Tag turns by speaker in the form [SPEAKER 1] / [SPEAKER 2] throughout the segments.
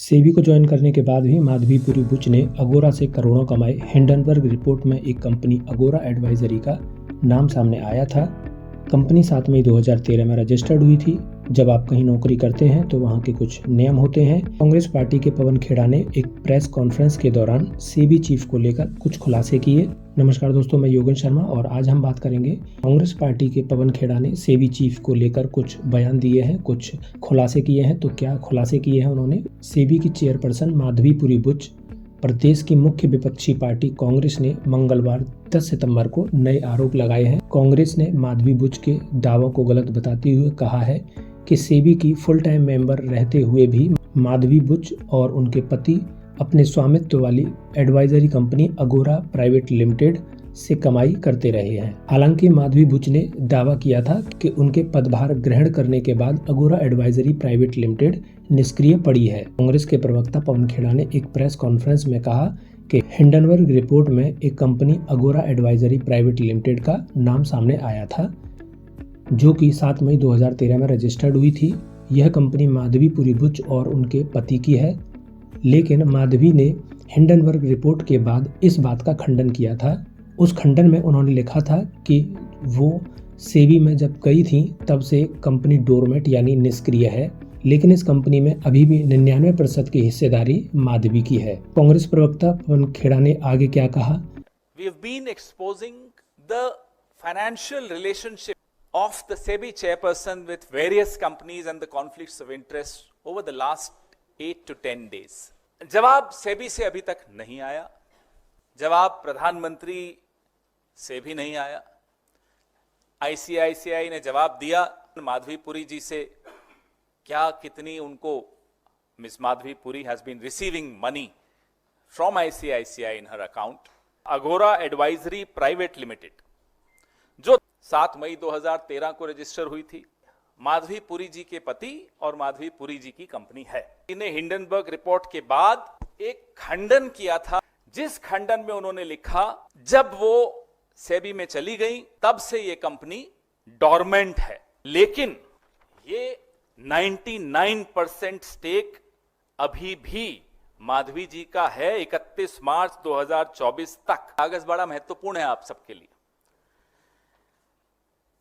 [SPEAKER 1] सेबी को ज्वाइन करने के बाद भी माधवीपुरी बुच ने अगोरा से करोड़ों कमाए। हिंडनबर्ग रिपोर्ट में एक कंपनी अगोरा एडवाइजरी का नाम सामने आया था। कंपनी 7 मई 2013 में रजिस्टर्ड हुई थी। जब आप कहीं नौकरी करते हैं तो वहाँ के कुछ नियम होते हैं। कांग्रेस पार्टी के पवन खेड़ा ने एक प्रेस कॉन्फ्रेंस के दौरान सेबी चीफ को लेकर कुछ खुलासे किए। नमस्कार दोस्तों, मैं योगेश शर्मा और आज हम बात करेंगे कांग्रेस पार्टी के पवन खेड़ा ने सेबी चीफ को लेकर कुछ बयान दिए हैं, कुछ खुलासे किए हैं। तो क्या खुलासे किए हैं उन्होंने? सेबी की चेयरपर्सन माधवीपुरी बुच, प्रदेश की मुख्य विपक्षी पार्टी कांग्रेस ने मंगलवार 10 सितंबर को नए आरोप लगाए हैं। कांग्रेस ने माधवी बुच के दावों को गलत बताते हुए कहा है कि सेबी की फुल टाइम मेंबर रहते हुए भी माधवी बुच और उनके पति अपने स्वामित्व वाली एडवाइजरी कंपनी अगोरा प्राइवेट लिमिटेड से कमाई करते रहे हैं। हालांकि माधवी बुच ने दावा किया था कि उनके पदभार ग्रहण करने के बाद अगोरा एडवाइजरी प्राइवेट लिमिटेड निष्क्रिय पड़ी है। कांग्रेस के प्रवक्ता पवन खेड़ा ने एक प्रेस कॉन्फ्रेंस में कहा कि हिंडनबर्ग रिपोर्ट में एक कंपनी अगोरा एडवाइजरी प्राइवेट लिमिटेड का नाम सामने आया था, जो कि 7 मई 2013 में रजिस्टर्ड हुई थी। यह कंपनी माधवीपुरी बुच और उनके पति की है, लेकिन माधवी ने हिंडनबर्ग रिपोर्ट के बाद इस बात का खंडन किया था। उस खंडन में उन्होंने लिखा था कि वो सेबी में जब गई थी तब से कंपनी डोरमेट यानी निष्क्रिय है, लेकिन इस कंपनी में अभी भी 99% की हिस्सेदारी माधवी की है। कांग्रेस प्रवक्ता पवन खेड़ा ने आगे क्या कहा?
[SPEAKER 2] We have been exposing the financial relationship of the SEBI chairperson with various companies and the conflicts of interest over the last 8 to 10 days. जवाब सेबी से अभी तक नहीं आया, जवाब प्रधानमंत्री से भी नहीं आया। आईसीआईसीआई ने जवाब दिया माधवीपुरी जी से क्या कितनी उनको Miss Madhavipuri has been receiving money from ICICI in her account. Agora Advisory Private Limited जो 7 मई 2013 को रजिस्टर हुई थी, माधवीपुरी जी के पति और माधवीपुरी जी की कंपनी है। इन्हें हिंडनबर्ग रिपोर्ट के बाद एक खंडन किया था, जिस खंडन में उन्होंने लिखा जब वो सेबी में चली गई तब से ये कंपनी डॉर्मेंट है, लेकिन ये 99% स्टेक अभी भी माधवी जी का है 31 मार्च 2024 तक। कागज बड़ा महत्वपूर्ण है आप सबके लिए।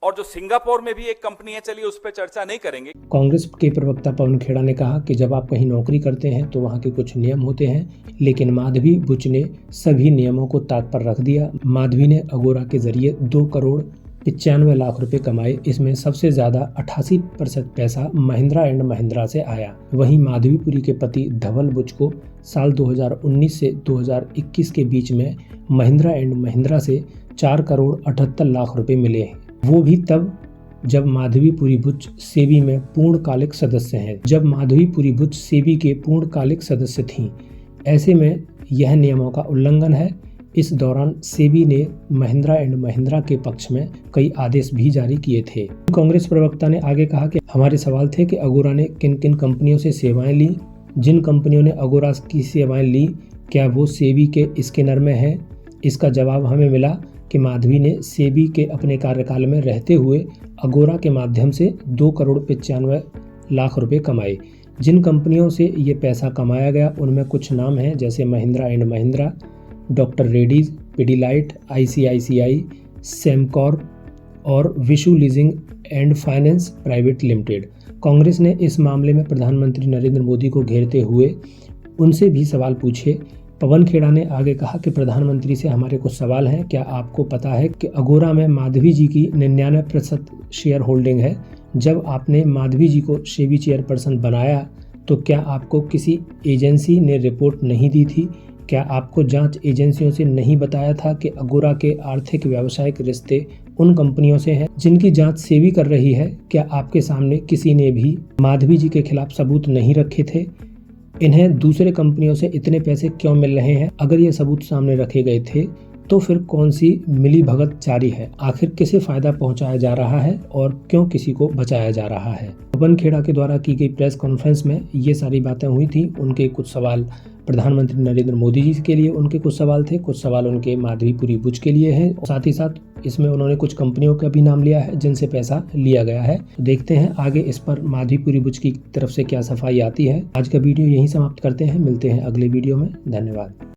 [SPEAKER 2] और जो सिंगापुर में भी एक कंपनी है, चलिए उस पर चर्चा नहीं करेंगे।
[SPEAKER 1] कांग्रेस के प्रवक्ता पवन खेड़ा ने कहा कि जब आप कहीं नौकरी करते हैं तो वहाँ के कुछ नियम होते हैं, लेकिन माधवी बुच ने सभी नियमों को ताक पर रख दिया। माधवी ने अगोरा के जरिए 2 करोड़ 95 लाख रुपए कमाए। इसमें सबसे ज्यादा 88% पैसा महिंद्रा एंड महिंद्रा से आया। वहीं माधवीपुरी के पति धवल बुच को साल 2019 से 2021 के बीच में महिंद्रा एंड महिंद्रा से 4 करोड़ 78 लाख रुपए मिले हैं, वो भी तब जब माधवीपुरी बुच सेबी में पूर्णकालिक सदस्य हैं। जब माधवीपुरी बुच सेबी के पूर्णकालिक सदस्य थीं, ऐसे में यह नियमों का उल्लंघन है। इस दौरान सेबी ने महिंद्रा एंड महिंद्रा के पक्ष में कई आदेश भी जारी किए थे। कांग्रेस प्रवक्ता ने आगे कहा कि हमारे सवाल थे कि अगोरा ने किन किन कंपनियों से सेवाएं ली। जिन कंपनियों ने अगोरा की सेवाएं ली, क्या वो सेबी के स्कैनर में है? इसका जवाब हमें मिला कि माधवी ने सेबी के अपने कार्यकाल में रहते हुए अगोरा के माध्यम से 2 करोड़ 95 लाख रुपए कमाए। जिन कंपनियों से ये पैसा कमाया गया उनमें कुछ नाम हैं, जैसे Mahindra and Mahindra, doctor Reddy's, Pidilite, ICICI, Sembcorp और Vishu leasing and finance private limited. Congress ने इस मामले में प्रधानमंत्री नरेंद्र मोदी को घेरते हुए उनसे भी सवाल पूछे। पवन खेड़ा ने आगे कहा कि प्रधानमंत्री से हमारे कुछ सवाल हैं। क्या आपको पता है कि अगोरा में माधवी जी की 99% शेयर होल्डिंग है? जब आपने माधवी जी को सेबी चेयरपर्सन बनाया तो क्या आपको किसी एजेंसी ने रिपोर्ट नहीं दी थी? क्या आपको जांच एजेंसियों से नहीं बताया था कि अगोरा के आर्थिक व्यावसायिक रिश्ते उन कंपनियों से हैं जिनकी जांच सेबी कर रही है? क्या आपके सामने किसी ने भी माधवी जी के खिलाफ सबूत नहीं रखे थे? इन्हें दूसरे कंपनियों से इतने पैसे क्यों मिल रहे हैं? अगर ये सबूत सामने रखे गए थे तो फिर कौन सी मिली भगत जारी है? आखिर किसे फायदा पहुंचाया जा रहा है और क्यों किसी को बचाया जा रहा है? पवन खेड़ा के द्वारा की गई प्रेस कॉन्फ्रेंस में ये सारी बातें हुई थी। उनके कुछ सवाल प्रधानमंत्री नरेंद्र मोदी जी के लिए उनके कुछ सवाल थे, कुछ सवाल उनके माधवीपुरी बुच के लिए हैं। साथ ही साथ इसमें उन्होंने कुछ कंपनियों का भी नाम लिया है जिनसे पैसा लिया गया है। तो देखते हैं आगे इस पर माधवीपुरी बुच की तरफ से क्या सफाई आती है। आज का वीडियो यहीं समाप्त करते हैं, मिलते हैं अगले वीडियो में। धन्यवाद।